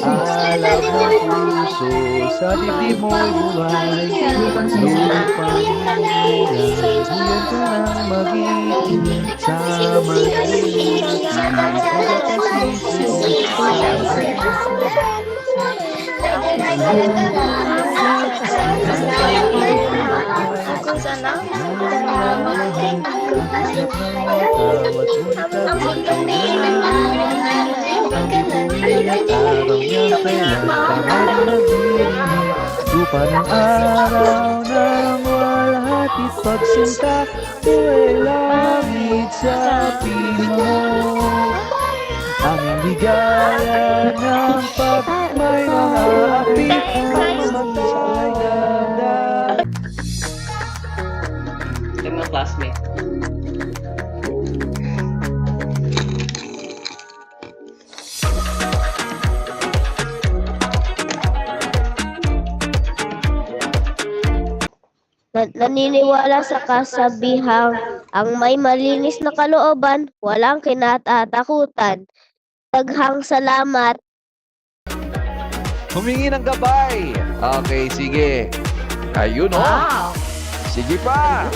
Alab na puso sa dibdib mo'y buhay. Lupang diyan ka nang mag-ibig sa mag-ibig. Lupa ng araw ng walhati't pagsinta, buhay langit sa pino. Ang ligaya ng pagmay mga api ang magsalay ganda. Ito yung mga classmate. Naniniwala sa kasabihang ang may malinis na kalooban, walang kinatatakutan. Daghang salamat. Humingi ng gabay. Okay, sige. Ayun o. Sige pa.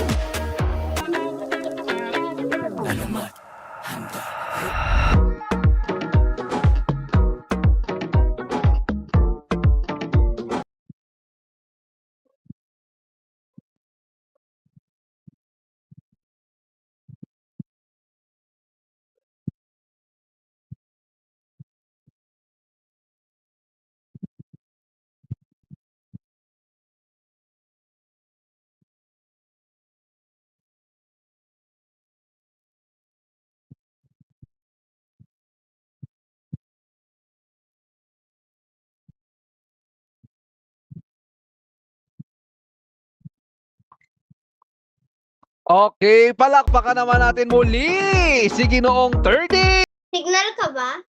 Okay, palakpakan naman natin muli si Ginoong 30. Signal ka ba?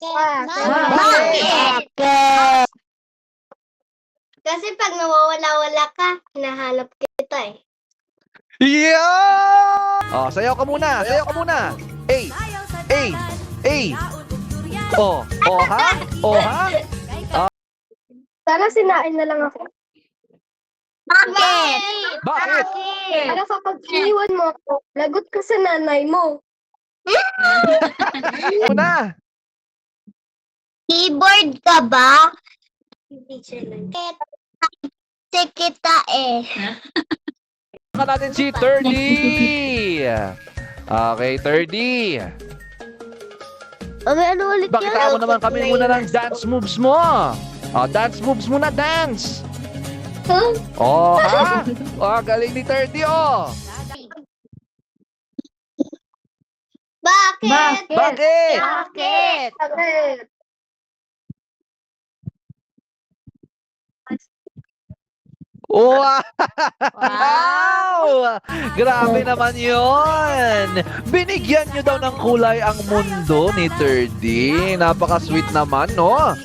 Bakit? Kasi pag nawawala-wala ka, hinahanap kita eh. Yeah! Oh, sayaw ka muna. Sayaw ka muna. Hey, hey, hey. Oh, oh ha? Oh ha? Sana sinain na lang ako. Bakit? Bakit? Para kapag iniwan mo ako, lagot ka sa nanay mo. Muna. Keyboard ka ba? Kasi kita eh. Saka natin si 30. Okay, 30. May ano ulit Bakita mo naman kami muna ng dance moves mo. Oh, dance moves muna, dance. Huh? Oh, ha? Oh, galing ni 30, oh. Bakit? Bakit? Bakit? Bakit? Wow! Grabe naman yon. Binigyan nyo daw ng kulay ang mundo ni 30. Napaka-sweet naman, no?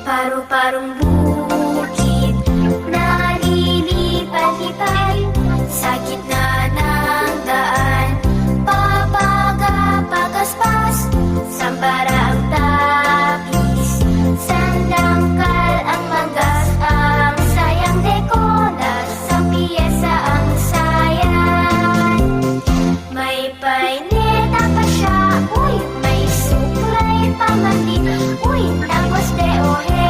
Paru-parong bukid na lilipad-lipad sa gitna ng daan. Papaga-pagaspas, sambara ang tapis, sandangkal ang manggas, ang sayang dekolas, sa piyesa ang sayan. May paineta pa siya, uy, may suklay pa man din, uy, tapos de ohe.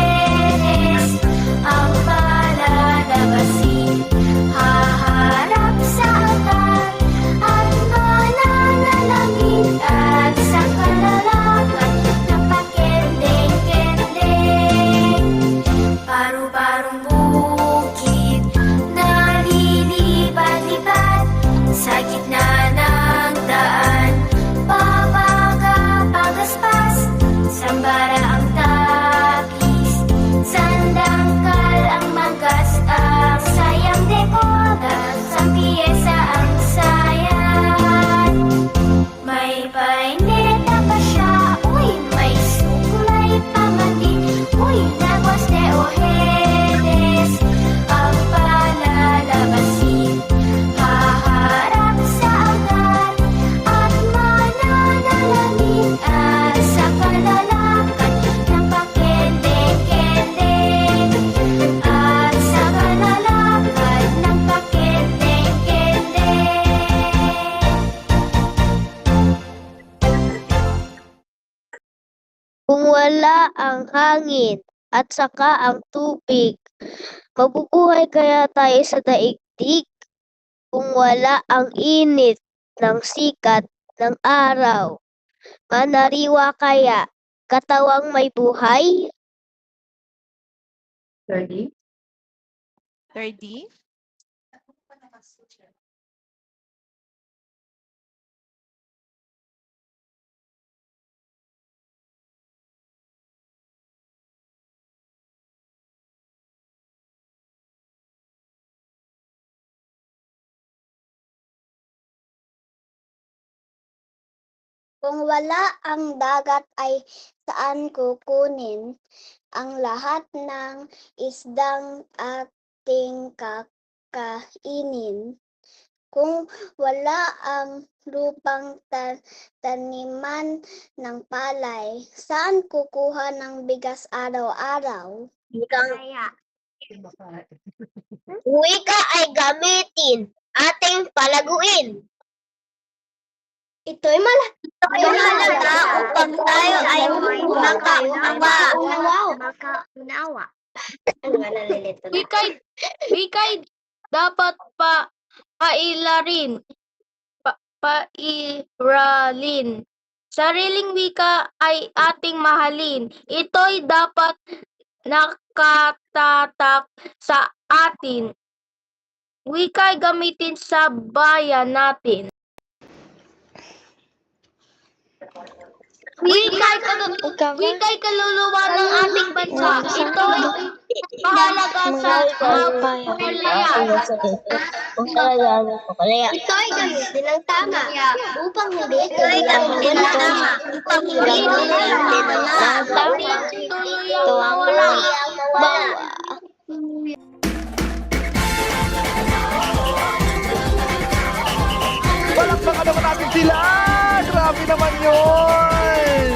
wala ang hangin at saka ang tubig, mabubuhay kaya tayo sa daigdig kung wala ang init ng sikat ng araw? Manariwa kaya katawang may buhay? 30. 30. Kung wala ang dagat ay saan kukunin ang lahat ng isdang ating kakainin? Kung wala ang lupang taniman ng palay, saan kukuha ng bigas araw-araw? Wika ay gamitin, ating palaguin. Ito'y Mahalaga upang tayo ay makaunawa. Wika'y dapat pairalin. Sariling wika ay ating mahalin. Ito'y dapat nakatatak sa atin. Wika'y gamitin sa bayan natin. Wika'y kaluluwa ng ating bansa. Ito'y mahalaga sa pamilya. Ito'y gamitin ng tama upang hindi Tuluyang mawala. Palakpakan naman natin sila! Grabe naman yun!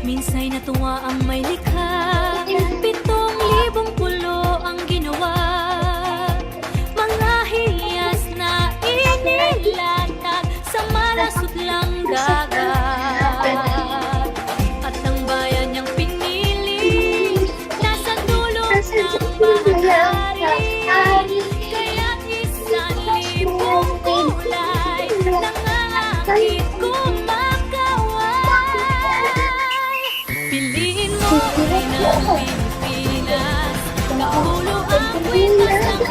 Minsa'y natuwa ang may likha, 7,000 pulo ang ginawa. Mga hiyas na inilatag sa malasot lang dagat. At ang bayan niyang pinili, nasa dulo ng bahari. Kaya't 1,000 kulay, nangangakit kumakaway. Piliin mo rin ang Pilipinas, kapulo ang kwintas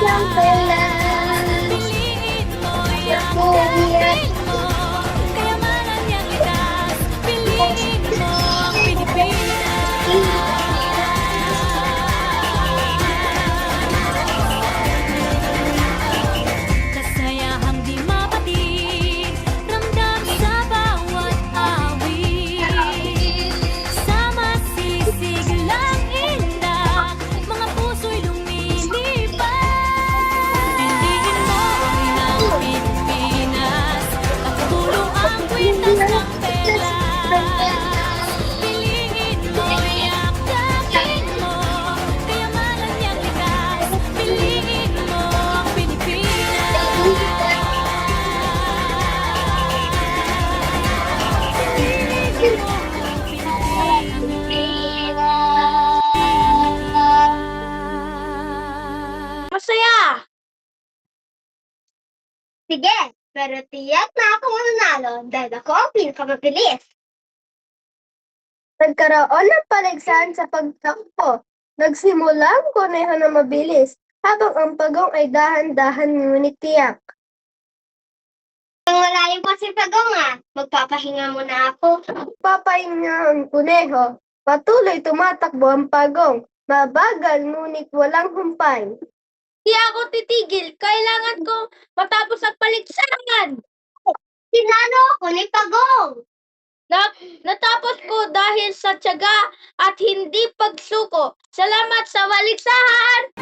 ng pelas. Piliin mo yung dating mo, kayamanan niyang likas. Piliin mo ang Pilipinas. Kasayahang di mapati, ramdam sa bawat awit. Sama sisig lang indak, mga puso'y lumilipad. Piliin mo rin ang Pilipinas, katulong ang kwintas ng pelas. Piliin mo yung dating mo, kayamanan niyang likas. Piliin mo ang Masaya! Sige, pero tiyak na ako mananalo dahil ako ang pinakamabilis. Nagkaroon ng paligsahan sa pagtakbo. Nagsimula ang kuneho na mabilis, habang ang pagong ay dahan-dahan ngunit tiyak. Ang malayo pa si pagong magpapahinga muna ako. Papahinga ang kuneho. Patuloy tumatakbo ang pagong. Mabagal ngunit walang humpay. Di ako titigil. Kailangan ko matapos ang paligsahan. Sinano ako ni pagong. Natapos ko dahil sa tiyaga at hindi pagsuko. Salamat sa paligsahan!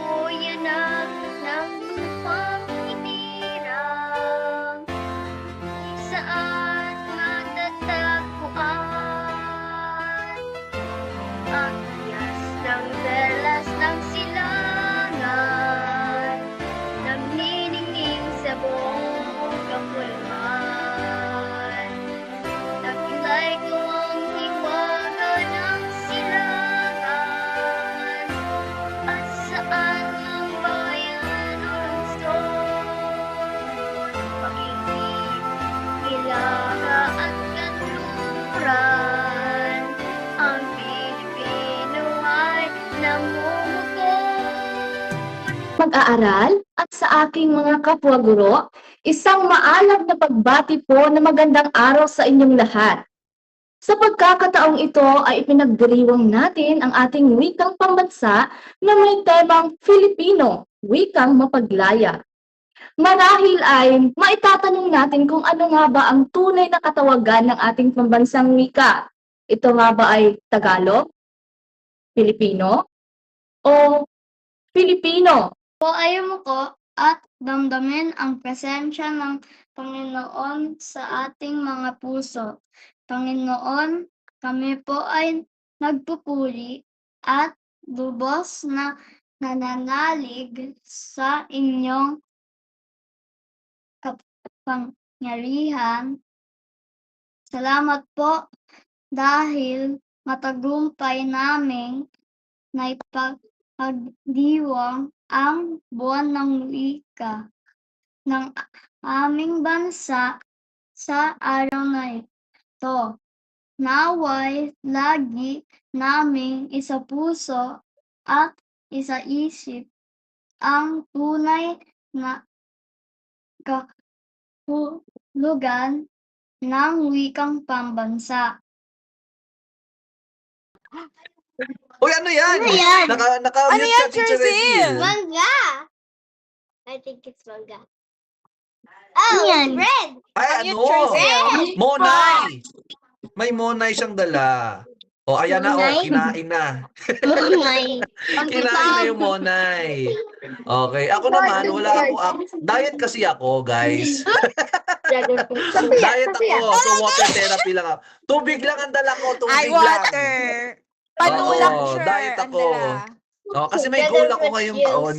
Uyanag ng lupang itirang, saan matatagpuan ang iyas ng belas ng silangan. mag-aaral at sa aking mga kapwa guro, isang maalab na pagbati po na magandang araw sa inyong lahat. Sa pagkakataong ito ay ipinagdiriwang natin ang ating wikang pambansa na may temang Filipino, wikang mapaglaya. Marahil ay maitatanong natin kung ano nga ba ang tunay na katawagan ng ating pambansang wika. Ito nga ba ay Tagalog, Filipino, o Filipino? Po ay umuko at damdamin ang presensya ng Panginoon sa ating mga puso. Panginoon, kami po ay nagpupuri at lubos na nananalig sa inyong kapangyarihan. Salamat po dahil matagumpay naming naipagdiwang ang buwan ng wika ng aming bansa sa araw na ito. Naway lagi naming isa puso at isa isip ang tunay na kahulugan ng wikang pambansa. Uy, ano yan? Ano yan? Naka-mute Ano yan, ka, Teacher Jersey? Reggie. Mangga! I think it's mangga. Oh, bread! Ay, Ano ano? yun, Jersey? Monay! May monay siyang dala. O, ayan na, Monay? kinain na. Monay. Kinain na yung monay. Okay, ako naman, wala ako. Diet kasi ako, guys. Diet ako, so water therapy lang ako. Tubig lang ang dala ko, tubig Ay, lang. water. Panulak, Oo, sure. diet ang ako. dala. Oh, kasi may goal ako ngayong taon.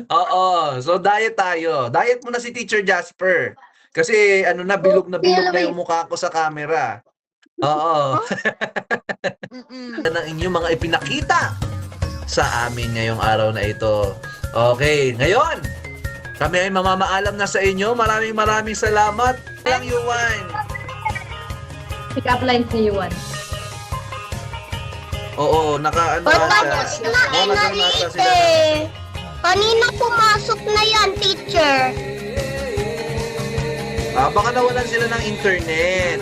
Oo, so diet tayo. Diet muna si Teacher Jasper. Kasi ano na, bilog na yung mukha ko sa camera. Oo. Mm-mm. Ng inyong mga ipinakita sa amin ngayong araw na ito. Okay, ngayon, kami ay mamamaalam na sa inyo. Maraming salamat. Lang Yuan. Pick up line si Yuan. Oo, naka-ano Tapos siya. na Oo, nasa sila. Kanina pumasok na yan, teacher. Baka nawalan sila ng internet.